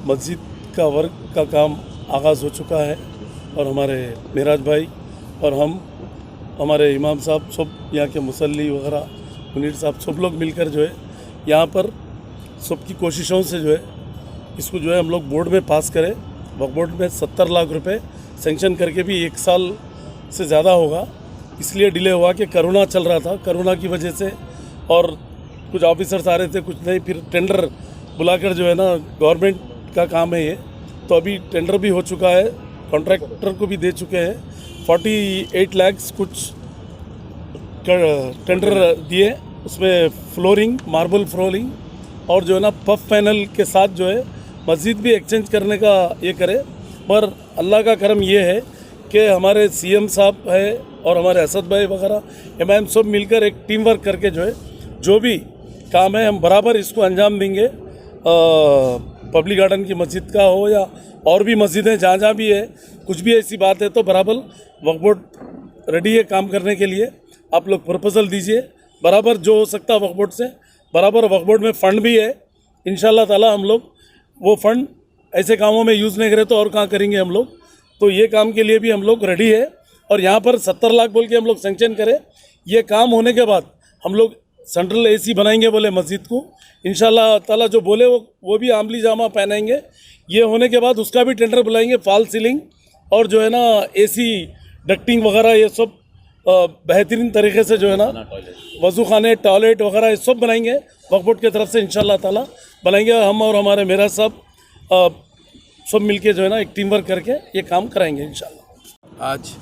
मस्जिद का वर्क का काम आगाज़ हो चुका है और हमारे मेराज भाई और हम हमारे इमाम साहब सब यहाँ के मुसल्ली वगैरह मुनीर साहब सब लोग मिलकर जो है यहाँ पर सबकी कोशिशों से जो है इसको जो है हम लोग बोर्ड में पास करें। वक्फ बोर्ड में 70 लाख रुपए सेंक्शन करके भी 1 साल से ज़्यादा होगा, इसलिए डिले हुआ कि कोरोना चल रहा था। कोरोना की वजह से और कुछ ऑफिसर्स आ रहे थे, कुछ नहीं, फिर टेंडर बुलाकर जो है ना, गवर्नमेंट का काम है ये, तो अभी टेंडर भी हो चुका है, कॉन्ट्रैक्टर को भी दे चुके हैं। 48 लाख कुछ टेंडर दिए, उसमें फ्लोरिंग, मार्बल फ्लोरिंग और जो है ना पफ पैनल के साथ जो है मस्जिद भी एक्सचेंज करने का ये करे। पर अल्लाह का करम ये है कि हमारे सीएम साहब है और हमारे असद भाई वगैरह एमआईएम सब मिलकर एक टीम वर्क करके जो है जो भी काम है हम बराबर इसको अंजाम देंगे। पब्लिक गार्डन की मस्जिद का हो या और भी मस्जिदें जहाँ भी है, कुछ भी ऐसी बात है तो बराबर वक्फ बोर्ड रेडी है काम करने के लिए। आप लोग प्रपोजल दीजिए, बराबर जो हो सकता है वक्फ बोर्ड से, बराबर वक्फ बोर्ड में फ़ंड भी है। इंशाल्लाह ताला हम लोग वो फ़ंड ऐसे कामों में यूज़ नहीं करें तो और कहाँ करेंगे हम लोग, तो ये काम के लिए भी हम लोग रेडी है। और यहाँ पर 70 लाख बोल के हम लोग सेंक्शन करें। ये काम होने के बाद हम लोग सेंट्रल एसी बनाएंगे बोले मस्जिद को, इंशाल्लाह ताला जो बोले वो भी आमली जामा पहनाएंगे। ये होने के बाद उसका भी टेंडर बुलाएंगे, फॉल सीलिंग और जो है ना एसी डक्टिंग वगैरह ये सब बेहतरीन तरीके से जो है ना वज़ू खाने, टॉयलेट वगैरह ये सब बनाएंगे वक्फ बोर्ड की तरफ से, इंशाल्लाह ताला बनाएंगे। हम और हमारे मेरा साहब सब मिलके जो है ना एक टीम वर्क करके ये काम कराएंगे इंशाल्लाह। आज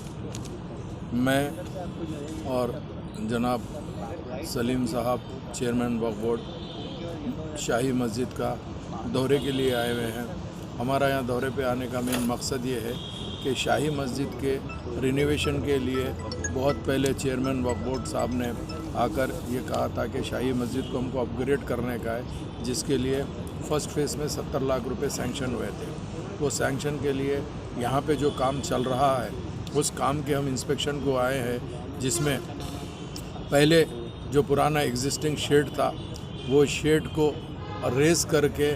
मैं और जनाब सलीम साहब चेयरमैन वक्फ बोर्ड शाही मस्जिद का दौरे के लिए आए हुए हैं। हमारा यहाँ दौरे पे आने का मेन मकसद ये है कि शाही मस्जिद के रिनोवेशन के लिए बहुत पहले चेयरमैन वक्फ बोर्ड साहब ने आकर ये कहा था कि शाही मस्जिद को हमको अपग्रेड करने का है, जिसके लिए फ़र्स्ट फेज़ में 70 लाख रुपए सैंक्शन हुए थे। वो सैंक्शन के लिए यहाँ पे जो काम चल रहा है उस काम के हम इंस्पेक्शन को आए हैं, जिसमें पहले जो पुराना एग्जिस्टिंग शेड था वो शेड को रेस करके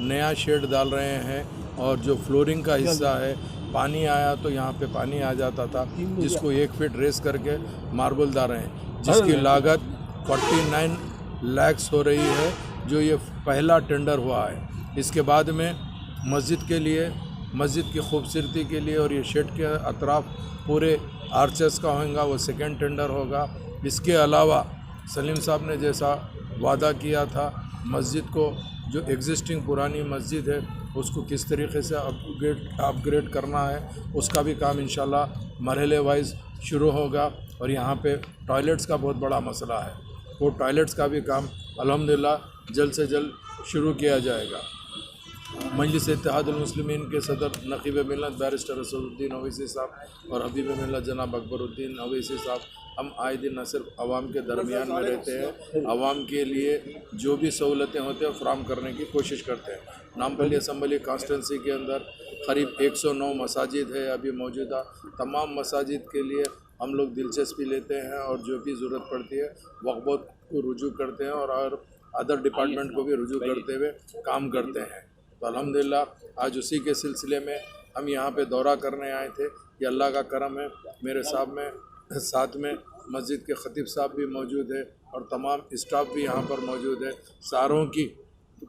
नया शेड डाल रहे हैं। और जो फ्लोरिंग का हिस्सा है, पानी आया तो यहाँ पे पानी आ जाता था, जिसको 1 फीट रेस करके मार्बल डाल रहे हैं, जिसकी लागत 49 लाख हो रही है, जो ये पहला टेंडर हुआ है। इसके बाद में मस्जिद के लिए, मस्जिद की खूबसूरती के लिए और ये शेड के अतराफ पूरे आर्चेस का होगा, वो सेकंड टेंडर होगा। इसके अलावा सलीम साहब ने जैसा वादा किया था, मस्जिद को जो एग्जिस्टिंग पुरानी मस्जिद है उसको किस तरीके से अपग्रेड करना है, उसका भी काम इंशाल्लाह मरहले वाइज शुरू होगा। और यहाँ पे टॉयलेट्स का बहुत बड़ा मसला है, वो टॉयलेट्स का भी काम अल्हम्दुलिल्लाह जल्द से जल्द शुरू किया जाएगा। मजलिस इत्तेहादुल मुस्लिमीन के सदर नकीब मिल्लत बैरिस्टर रसूलुद्दीन अवैसी साहब और हबीब मिल्लत जनाब अकबरुद्दीन अवैसी साहब, हम आए दिन न सिर्फ आवाम के दरमियान में रहते हैं, आवाम के लिए जो भी सहूलतें होती हैं फराम करने की कोशिश करते हैं। नामपल्ली असम्बली कॉन्स्टिट्यूंसी के अंदर करीब 109 मसाजिद है अभी मौजूदा। तमाम मसाजिद के लिए हम लोग दिलचस्पी लेते हैं और जो भी ज़रूरत पड़ती है वक्फ बोर्ड को रुजू करते हैं और अदर डिपार्टमेंट को भी रुजू करते हुए काम करते हैं। तो अल्हम्दुलिल्लाह आज उसी के सिलसिले में हम यहाँ पे दौरा करने आए थे। ये अल्लाह का करम है, मेरे साथ में मस्जिद के ख़तीब साहब भी मौजूद है और तमाम स्टाफ भी यहाँ पर मौजूद है। सारों की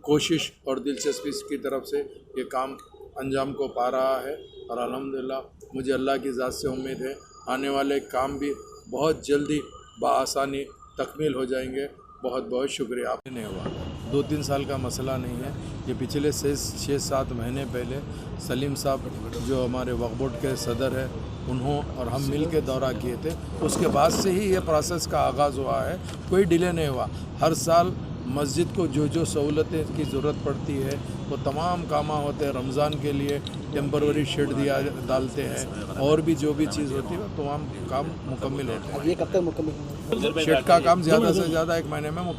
कोशिश और दिलचस्पी की तरफ से ये काम अंजाम को पा रहा है और अल्हम्दुलिल्लाह मुझे अल्लाह की ज़ात से उम्मीद है आने वाले काम भी बहुत जल्दी बआसानी तकमील हो जाएंगे। बहुत बहुत शुक्रिया। आप नहीं हुआ 2-3 साल का मसला नहीं है, ये पिछले 6-7 महीने पहले सलीम साहब जो हमारे वक्फ बोर्ड के सदर हैं उन्होंने और हम मिल के दौरा किए थे, उसके बाद से ही ये प्रोसेस का आगाज़ हुआ है, कोई डिले नहीं हुआ। हर साल मस्जिद को जो जो सहूलतें की ज़रूरत पड़ती है वो तमाम काम होते हैं। रमज़ान के लिए टेम्पररी शेड डालते हैं और भी जो भी चीज़ होती है तमाम काम मुकम्मल होते हैं। ये कब तक मुकम्मल? शेड का काम ज़्यादा से ज़्यादा 1 महीने में मुकम्मल।